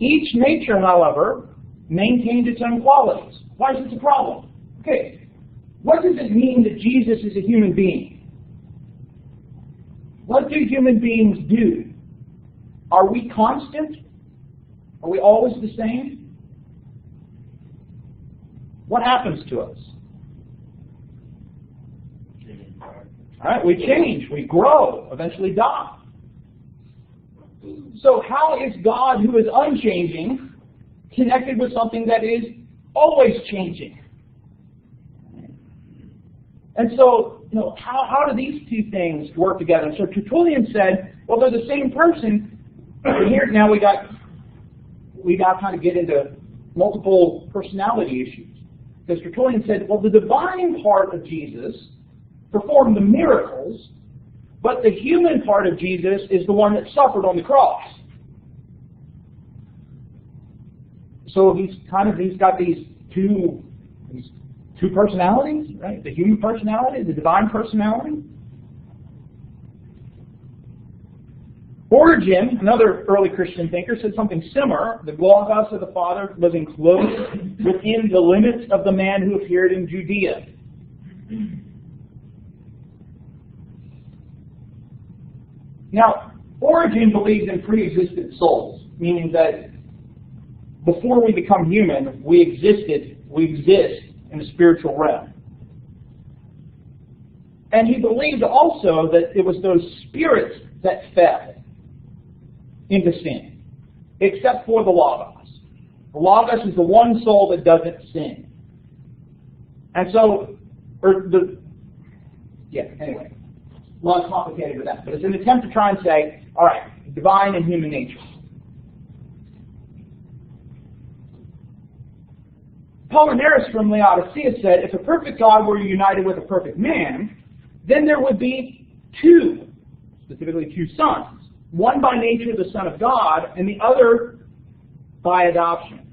Each nature, however, maintained its own qualities. Why is this a problem? Okay, what does it mean that Jesus is a human being? What do human beings do? Are we constant? Are we always the same? What happens to us? All right, we change, we grow, eventually die. So how is God, who is unchanging, connected with something that is always changing? And so, how do these two things work together? So Tertullian said, well, they're the same person. But here now we got kind of get into multiple personality issues. Because Tertullian said, well, the divine part of Jesus performed the miracles, but the human part of Jesus is the one that suffered on the cross. So he's got these two personalities, right? The human personality, the divine personality. Origen, another early Christian thinker, said something similar. The Logos of the Father was enclosed within the limits of the man who appeared in Judea. Now, Origen believes in pre-existent souls, meaning that before we become human, we exist in the spiritual realm. And he believed also that it was those spirits that fell into sin, except for the Logos. The Logos is the one soul that doesn't sin. And so, anyway, a lot complicated with that. But it's an attempt to try and say, all right, divine and human nature. Apollinaris from Laodicea said, if a perfect God were united with a perfect man, then there would be two, specifically two sons. One by nature the Son of God, and the other by adoption.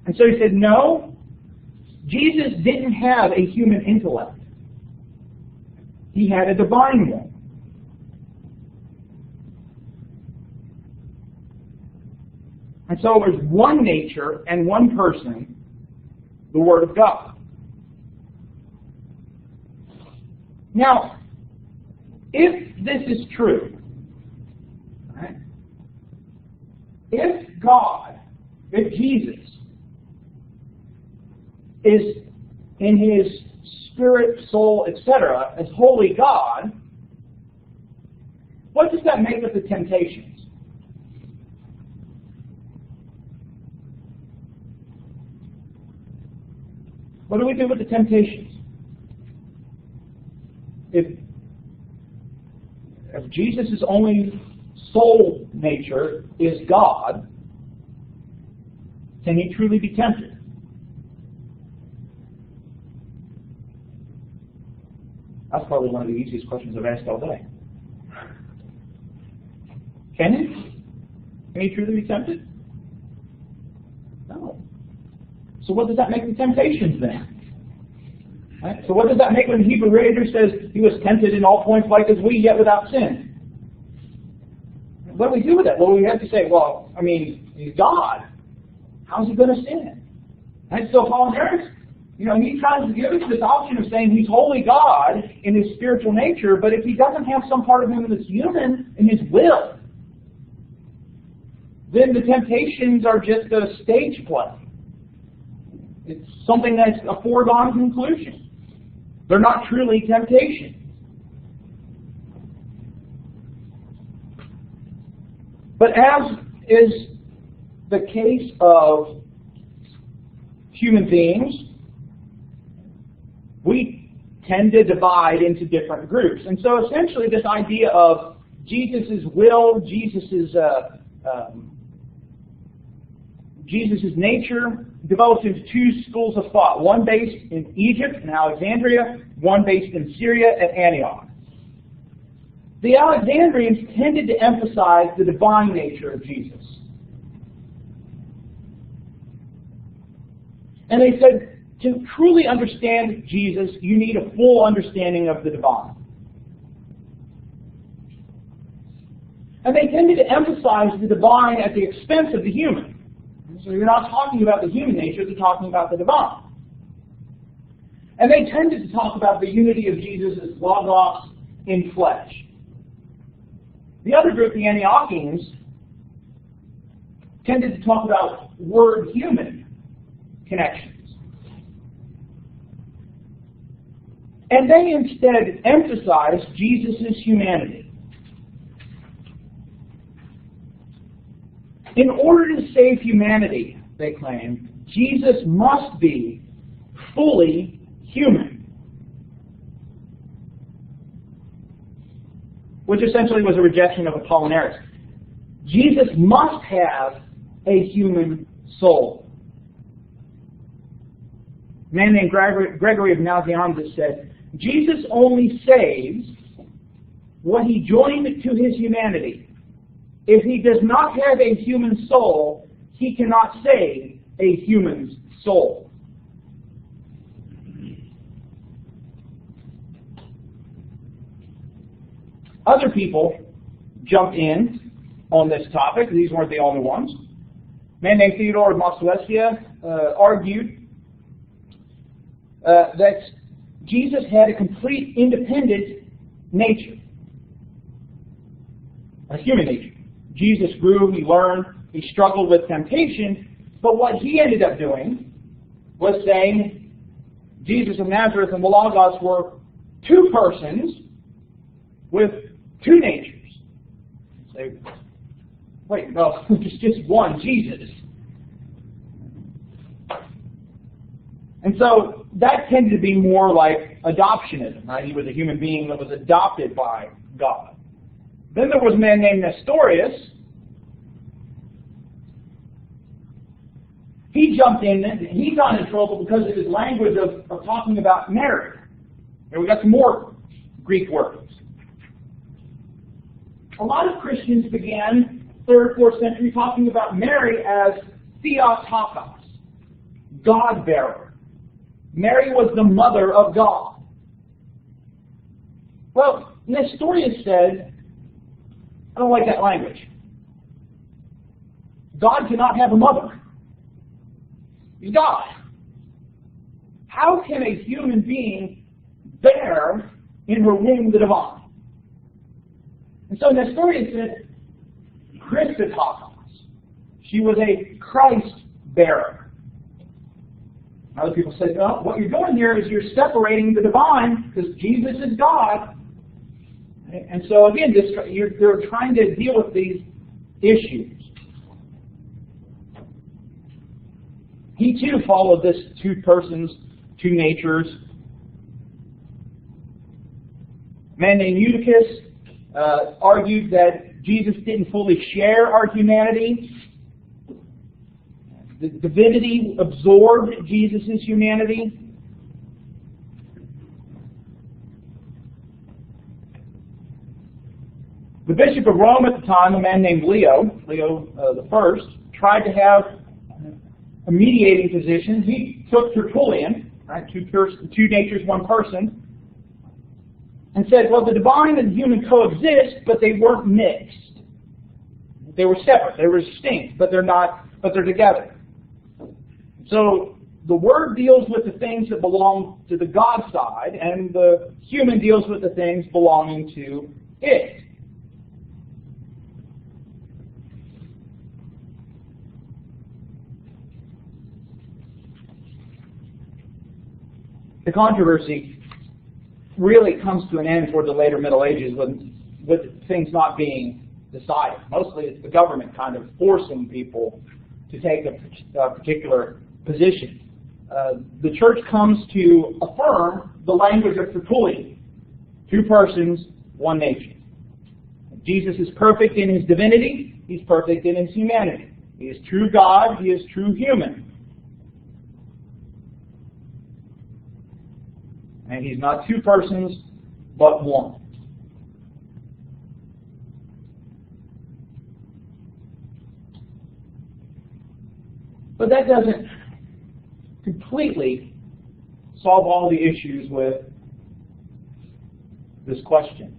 And so he said, no, Jesus didn't have a human intellect. He had a divine one. And so there's one nature and one person, the Word of God. Now, if this is true, right, if Jesus is in his spirit, soul, etc., as holy God, what does that make of the temptations? What do we do with the temptations? If Jesus' only soul nature is God, can he truly be tempted? That's probably one of the easiest questions I've asked all day. Can he? Can he truly be tempted? No. So what does that make the temptations then? Right? So what does that make when the Hebrew writer says he was tempted in all points like as we, yet without sin? What do we do with that? Well, we have to say, well, I mean, he's God. How's he going to sin? And so Apollinaris, he tries to give us this option of saying he's holy God in his spiritual nature, but if he doesn't have some part of him that's human in his will, then the temptations are just a stage play. It's something that's a foregone conclusion. They're not truly temptations. But as is the case of human beings, we tend to divide into different groups. And so essentially this idea of Jesus' will, Jesus' nature develops into two schools of thought, one based in Egypt and Alexandria, one based in Syria at Antioch. The Alexandrians tended to emphasize the divine nature of Jesus. And they said, to truly understand Jesus, you need a full understanding of the divine. And they tended to emphasize the divine at the expense of the human. So you're not talking about the human nature, they're talking about the divine. And they tended to talk about the unity of Jesus as Logos in flesh. The other group, the Antiochians, tended to talk about word-human connections. And they instead emphasized Jesus' humanity. In order to save humanity, they claimed, Jesus must be fully human. Which essentially was a rejection of Apollinaris. Jesus must have a human soul. A man named Gregory of Nazianzus said, Jesus only saves what he joined to his humanity. If he does not have a human soul, he cannot save a human's soul. Other people jumped in on this topic. These weren't the only ones. A man named Theodore of Mossuesia argued that Jesus had a complete independent nature, a human nature. Jesus grew, he learned, he struggled with temptation, but what he ended up doing was saying Jesus of Nazareth and the Logos were two persons with two natures. Say, wait, no, it's just one Jesus. And so that tended to be more like adoptionism, right? He was a human being that was adopted by God. Then there was a man named Nestorius. He jumped in, and he got in trouble because of his language of talking about Mary. And we got some more Greek words. A lot of Christians began 3rd, 4th century talking about Mary as Theotokos, God-bearer. Mary was the mother of God. Well, Nestorius said, I don't like that language. God cannot have a mother. He's God. How can a human being bear in her womb the divine? And so Nestorius said, Christotokos. She was a Christ-bearer. Other people said, no, what you're doing here is you're separating the divine because Jesus is God. And so again, they're trying to deal with these issues. He too followed this two persons, two natures. A man named Eutychus argued that Jesus didn't fully share our humanity. The divinity absorbed Jesus' humanity. The Bishop of Rome at the time, a man named Leo the First, tried to have a mediating position. He took Tertullian, right, two natures, one person, and said, well, the divine and the human coexist, but they weren't mixed. They were separate. They were distinct, but they're together. So the Word deals with the things that belong to the God side, and the human deals with the things belonging to it. The controversy really comes to an end toward the later Middle Ages with things not being decided. Mostly it's the government kind of forcing people to take a particular position. The church comes to affirm the language of Tertullian. Two persons, one nature. Jesus is perfect in his divinity. He's perfect in his humanity. He is true God. He is true human. And he's not two persons, but one. But that doesn't completely solve all the issues with this question.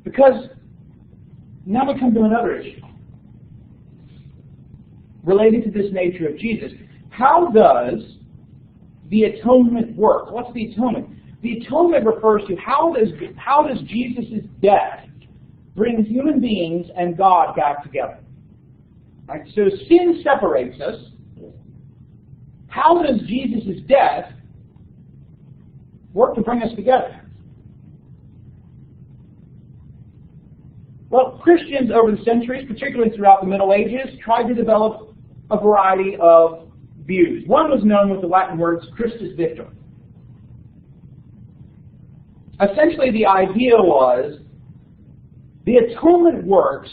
Because now we come to another issue related to this nature of Jesus. How does the atonement work? What's the atonement? The atonement refers to how does Jesus' death bring human beings and God back together? Right? So sin separates us. How does Jesus' death work to bring us together? Well, Christians over the centuries, particularly throughout the Middle Ages, tried to develop a variety of views. One was known with the Latin words Christus Victor. Essentially, the idea was the atonement works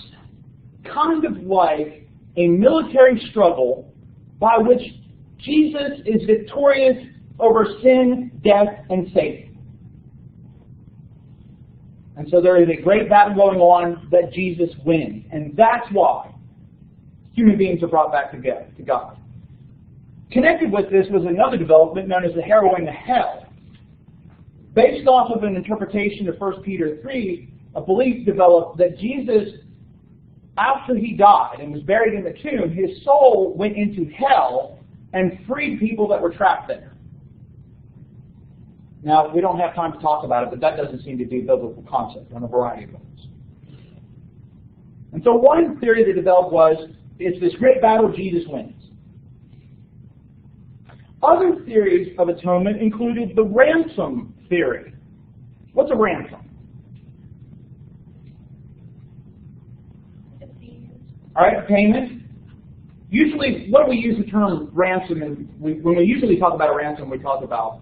kind of like a military struggle by which Jesus is victorious over sin, death, and Satan. And so there is a great battle going on that Jesus wins. And that's why human beings are brought back together to God. Connected with this was another development known as the harrowing of hell. Based off of an interpretation of 1 Peter 3, a belief developed that Jesus, after he died and was buried in the tomb, his soul went into hell and freed people that were trapped there. Now, we don't have time to talk about it, but that doesn't seem to be a biblical concept on a variety of levels. And so one theory that developed was, it's this great battle, Jesus wins. Other theories of atonement included the ransom theory. What's a ransom? All right, payment. Usually, what do we use the term ransom? And when we usually talk about a ransom, we talk about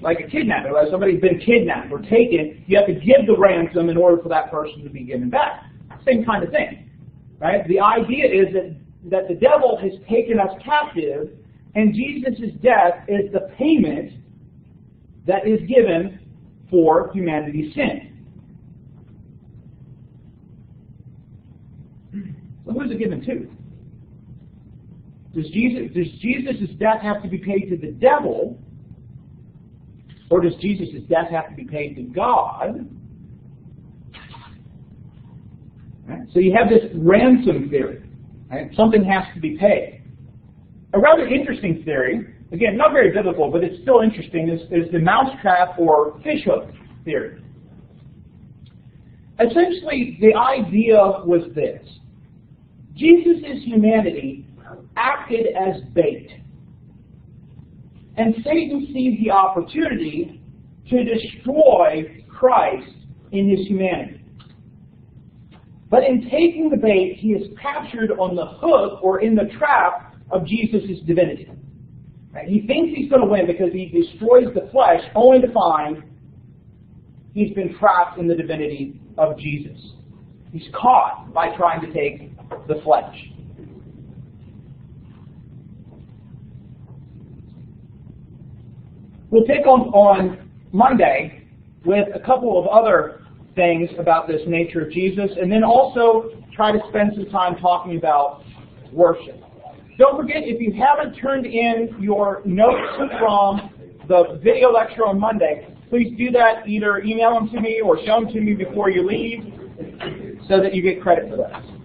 like a kidnapping. Like somebody's been kidnapped or taken, you have to give the ransom in order for that person to be given back. Same kind of thing, right? The idea is that the devil has taken us captive, and Jesus' death is the payment that is given for humanity's sin. So who is it given to? Does Jesus' death have to be paid to the devil, or does Jesus' death have to be paid to God? Right? So you have this ransom theory. Right? Something has to be paid. A rather interesting theory, again, not very biblical, but it's still interesting, is the mousetrap or fishhook theory. Essentially, the idea was this. Jesus' humanity acted as bait. And Satan sees the opportunity to destroy Christ in his humanity. But in taking the bait, he is captured on the hook or in the trap of Jesus' divinity. Right? He thinks he's going to win because he destroys the flesh, only to find he's been trapped in the divinity of Jesus. He's caught by trying to take the flesh. We'll take on Monday with a couple of other things about this nature of Jesus, and then also try to spend some time talking about worship. Don't forget, if you haven't turned in your notes from the video lecture on Monday, please do that. Either email them to me or show them to me before you leave so that you get credit for that.